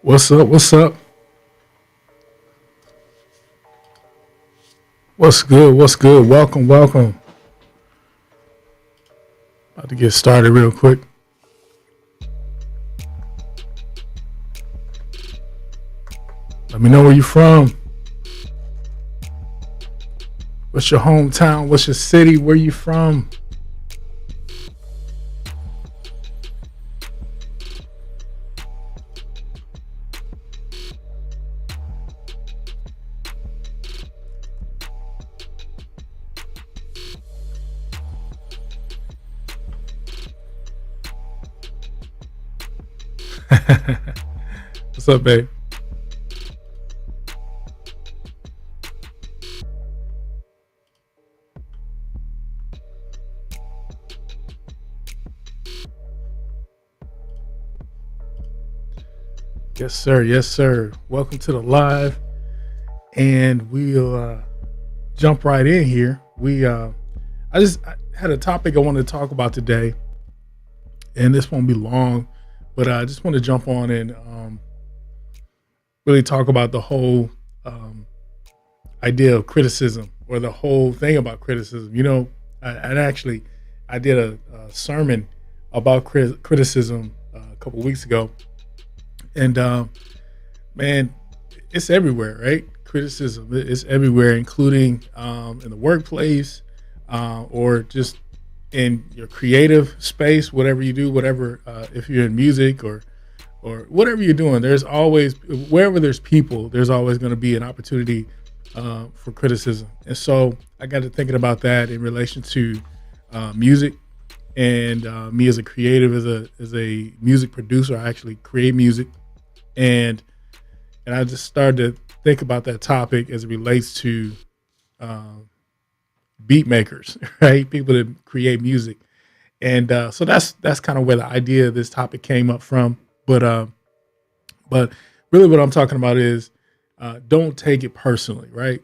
What's up? What's up? What's good? What's good? Welcome, welcome. About to get started real quick. Let me know where you're from. What's your hometown? What's your city? Where you from? What's up, babe? Yes, sir. Yes, sir. Welcome to the live, and we'll jump right in here. I had a topic I wanted to talk about today, and this won't be long, but I just want to jump on and really talk about the whole idea of criticism, or the whole thing about criticism. I did a sermon about criticism a couple weeks ago, and man, it's everywhere, right? Criticism is everywhere, including in the workplace, or just in your creative space, whatever you do, whatever, if you're in music or whatever you're doing, there's always, wherever there's people, there's always going to be an opportunity for criticism. And so I got to thinking about that in relation to music, and me as a creative, as a music producer. I actually create music, and I just started to think about that topic as it relates to beat makers, right? People that create music. And so that's kind of where the idea of this topic came up from. But really what I'm talking about is don't take it personally, right?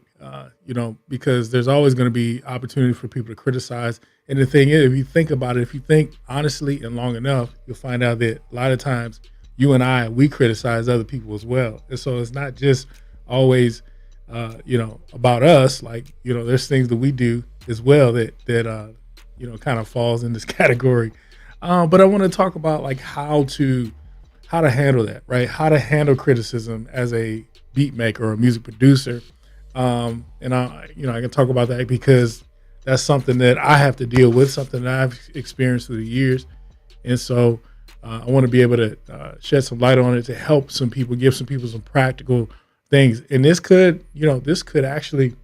Because there's always going to be opportunity for people to criticize. And the thing is, if you think about it, if you think honestly and long enough, you'll find out that a lot of times you and we criticize other people as well. And so it's not just always, about us. Like, there's things that we do as well that kind of falls in this category. But I want to talk about like how to handle that, right? How to handle criticism as a beat maker or a music producer. And I can talk about that because that's something that I have to deal with, something that I've experienced through the years. And so I want to be able to shed some light on it to help some people, give some people some practical things. And this could actually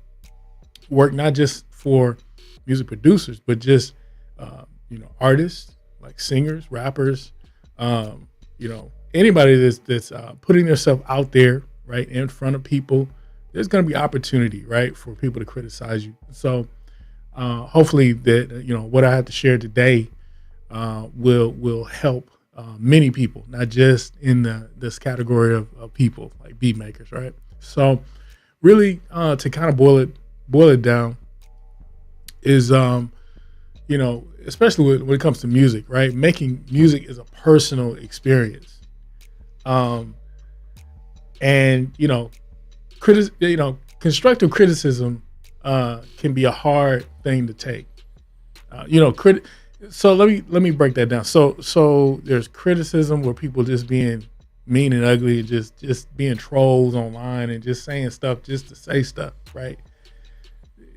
work not just for music producers, but just, artists like singers, rappers, anybody that's putting themselves out there, right, in front of people. There's going to be opportunity, right, for people to criticize you. So hopefully that, what I have to share today will help many people, not just in this category of people like beat makers, right? So really to kind of boil it down is, especially when it comes to music, right? Making music is a personal experience. And constructive criticism can be a hard thing to take. So let me break that down. So there's criticism where people just being mean and ugly, and just being trolls online and just saying stuff just to say stuff, right?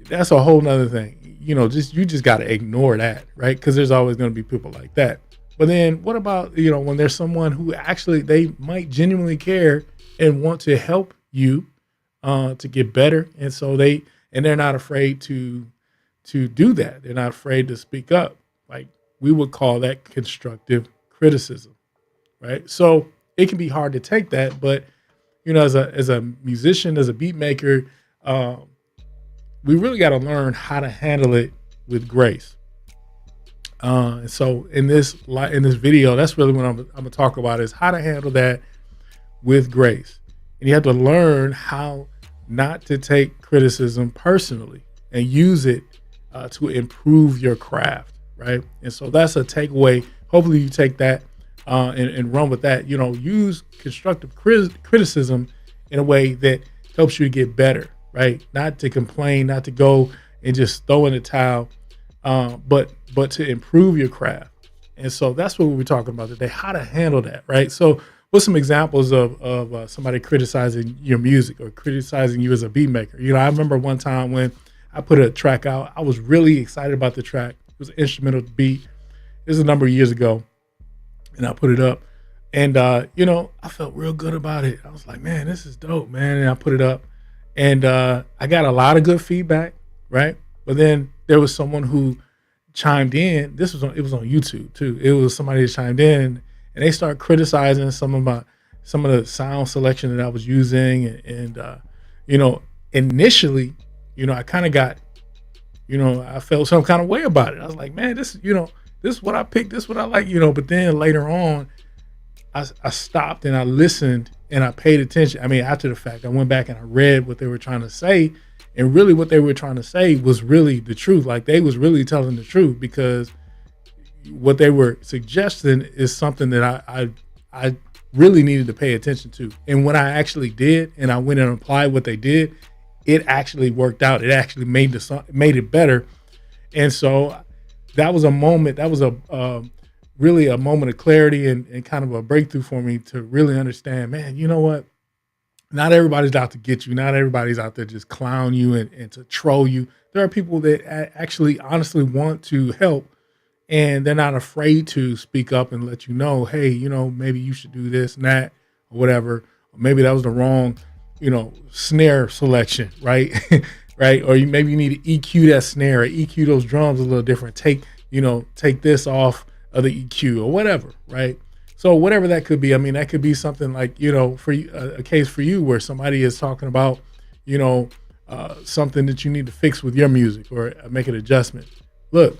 That's a whole nother thing. You just got to ignore that, right? Because there's always going to be people like that. But then what about, when there's someone who actually, they might genuinely care and want to help you to get better. And so they're not afraid to do that. They're not afraid to speak up. Like, we would call that constructive criticism, right? So it can be hard to take that, but as a musician, as a beat maker, we really got to learn how to handle it with grace. And so in this video, that's really what I'm gonna talk about, is how to handle that with grace. And you have to learn how not to take criticism personally and use it to improve your craft, right? And so that's a takeaway. Hopefully you take that and run with that. Use constructive criticism in a way that helps you to get better, right? Not to complain, not to go and just throw in the towel, but to improve your craft. And so that's what we were talking about today, how to handle that, right? So what's some examples of somebody criticizing your music or criticizing you as a beat maker? I remember one time when I put a track out, I was really excited about the track. It was an instrumental beat. It was a number of years ago, and I put it up. And, I felt real good about it. I was like, man, this is dope, man. And I put it up. And I got a lot of good feedback, right? But then there was someone who chimed in. It was on YouTube too. It was somebody that chimed in, and they started criticizing some of the sound selection that I was using, and initially, I kind of got, I felt some kind of way about it. I was like, man, this is what I picked, this is what I like, But then later on, I stopped and I listened and I paid attention. I mean, after the fact, I went back and I read what they were trying to say. And really what they were trying to say was really the truth. Like, they was really telling the truth, because what they were suggesting is something that I really needed to pay attention to. And when I actually did, and I went and applied what they did, it actually worked out. It actually made it better. And so that was a moment. That was really a moment of clarity and kind of a breakthrough for me to really understand, man, you know what? Not everybody's out to get you. Not everybody's out there just clown you and to troll you. There are people that actually honestly want to help, and they're not afraid to speak up and let you know, hey, maybe you should do this and that or whatever. Or maybe that was the wrong, snare selection, right? Right? Or maybe you need to EQ that snare or EQ those drums a little different. Take this off of the EQ or whatever, right? So whatever that could be, I mean, that could be something like, for a case for you where somebody is talking about, something that you need to fix with your music or make an adjustment. Look,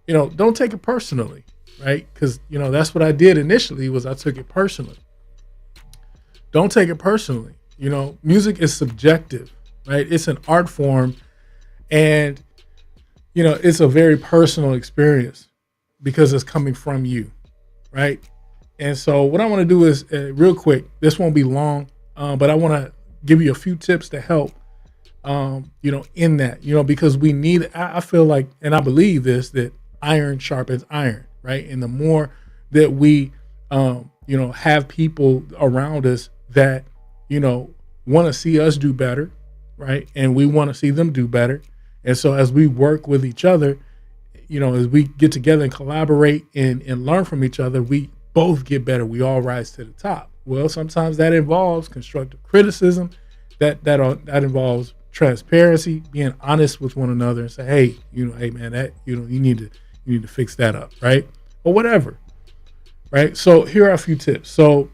don't take it personally, right? Because, that's what I did initially, was I took it personally. Don't take it personally. Music is subjective, right? It's an art form, and, it's a very personal experience because it's coming from you, right? And so what I want to do is real quick, this won't be long, but I want to give you a few tips to help, in that, because we need, I feel like, and I believe this, that iron sharpens iron, right? And the more that we, have people around us that, want to see us do better, right? And we want to see them do better. And so as we work with each other, as we get together and collaborate and learn from each other, we both get better. We all rise to the top. Well, sometimes that involves constructive criticism. That involves transparency, being honest with one another, and say, hey, hey man, that you need to fix that up, right? Or whatever, right? So here are a few tips. So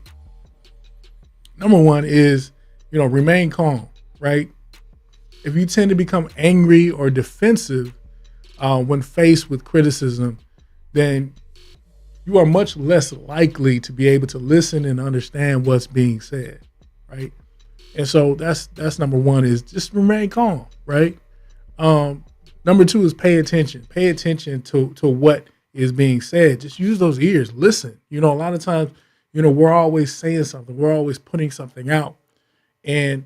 number one is, remain calm, right? If you tend to become angry or defensive when faced with criticism, then you are much less likely to be able to listen and understand what's being said, right? And so that's number one, is just remain calm, right? Number two is pay attention. Pay attention to what is being said. Just use those ears. Listen. A lot of times, we're always saying something. We're always putting something out. And,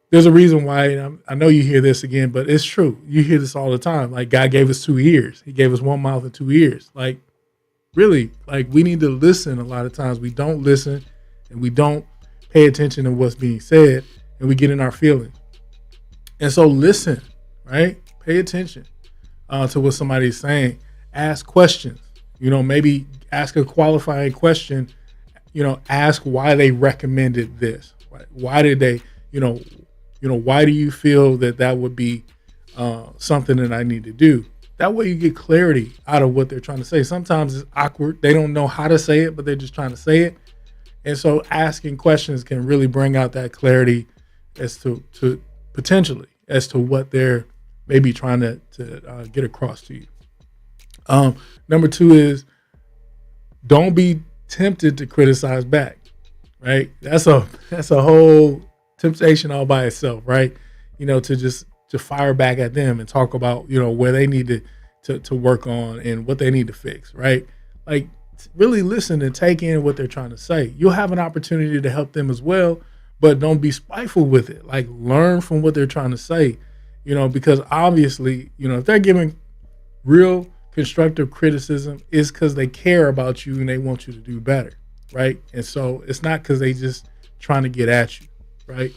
there's a reason why, and I know you hear this again, but it's true. You hear this all the time. Like, God gave us 2 ears. He gave us 1 mouth and 2 ears. Like, really, like, we need to listen. A lot of times we don't listen, and we don't pay attention to what's being said, and we get in our feelings. And so listen, right? Pay attention to what somebody's saying. Ask questions. Maybe ask a qualifying question. Ask why they recommended this. Why did they, why do you feel that would be something that I need to do? That way you get clarity out of what they're trying to say. Sometimes it's awkward. They don't know how to say it, but they're just trying to say it. And so asking questions can really bring out that clarity as to potentially as to what they're maybe trying to get across to you. Number two is, don't be tempted to criticize back, right? That's a whole temptation all by itself, right? To fire back at them and talk about, where they need to work on and what they need to fix, right? Like, really listen and take in what they're trying to say. You'll have an opportunity to help them as well, but don't be spiteful with it. Like, learn from what they're trying to say, because obviously, if they're giving real constructive criticism, is because they care about you and they want you to do better, right? And so it's not because they just trying to get at you, right?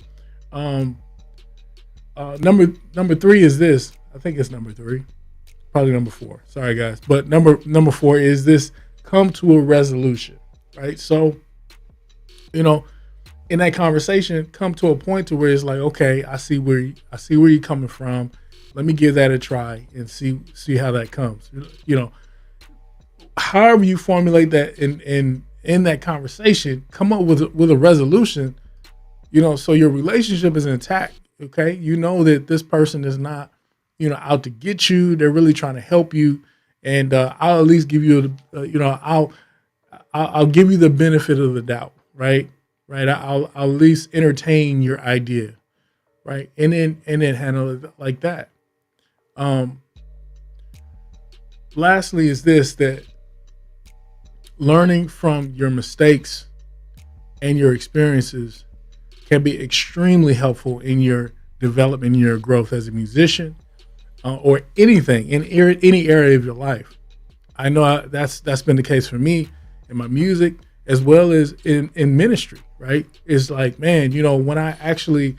Number three is this. I think it's number three, probably number four. Sorry, guys, but number four is this: come to a resolution, right? So, in that conversation, come to a point to where it's like, okay, I see where you're coming from. Let me give that a try and see how that comes. However you formulate that in that conversation, come up with a resolution. So your relationship is intact. Okay, that this person is not, out to get you. They're really trying to help you, and I'll at least give you, I'll give you the benefit of the doubt, right? Right. I'll at least entertain your idea, right? And then handle it like that. Lastly is this, that learning from your mistakes and your experiences can be extremely helpful in your development, in your growth as a musician, or anything in any area of your life. I know that's been the case for me in my music as well as in ministry, right? It's like, man, when I actually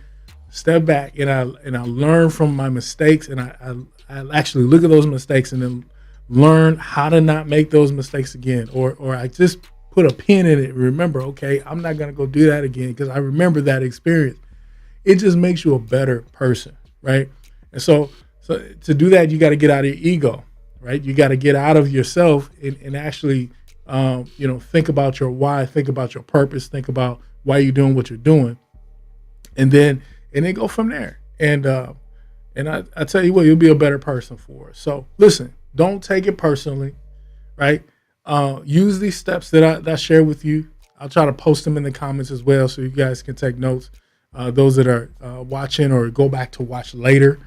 step back and I learn from my mistakes, and I actually look at those mistakes and then learn how to not make those mistakes again, or I just put a pin in it and remember, okay, I'm not gonna go do that again because I remember that experience. It just makes you a better person, right? And so to do that, you got to get out of your ego, right? You got to get out of yourself and actually, think about your why, think about your purpose, think about why you're doing what you're doing, and then go from there. And I tell you what, you'll be a better person for it. So listen, don't take it personally, right? Use these steps that I share with you. I'll try to post them in the comments as well, so you guys can take notes. Those that are watching or go back to watch later,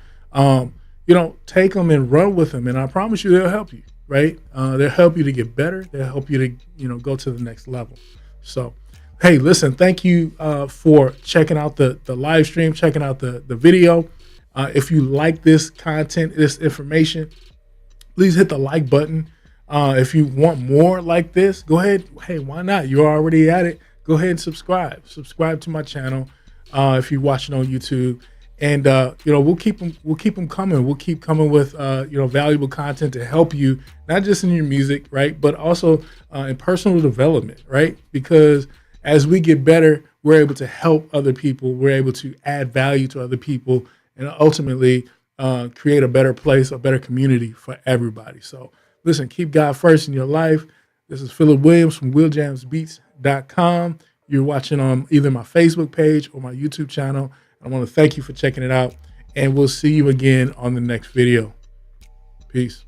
take them and run with them, and I promise you they'll help you, right? They'll help you to get better. They'll help you to, go to the next level. So, hey, listen, thank you for checking out the live stream, checking out the video. If you like this content, this information, please hit the like button. If you want more like this, go ahead. Hey, why not? You're already at it. Go ahead and subscribe. Subscribe to my channel if you're watching on YouTube. And we'll keep them coming. We'll keep coming with valuable content to help you, not just in your music, right, but also in personal development, right? Because as we get better, we're able to help other people. We're able to add value to other people, and ultimately create a better place, a better community for everybody. So listen, keep God first in your life. This is Philip Williams from WillJamesBeats.com. You're watching on either my Facebook page or my YouTube channel. I want to thank you for checking it out, and we'll see you again on the next video. Peace.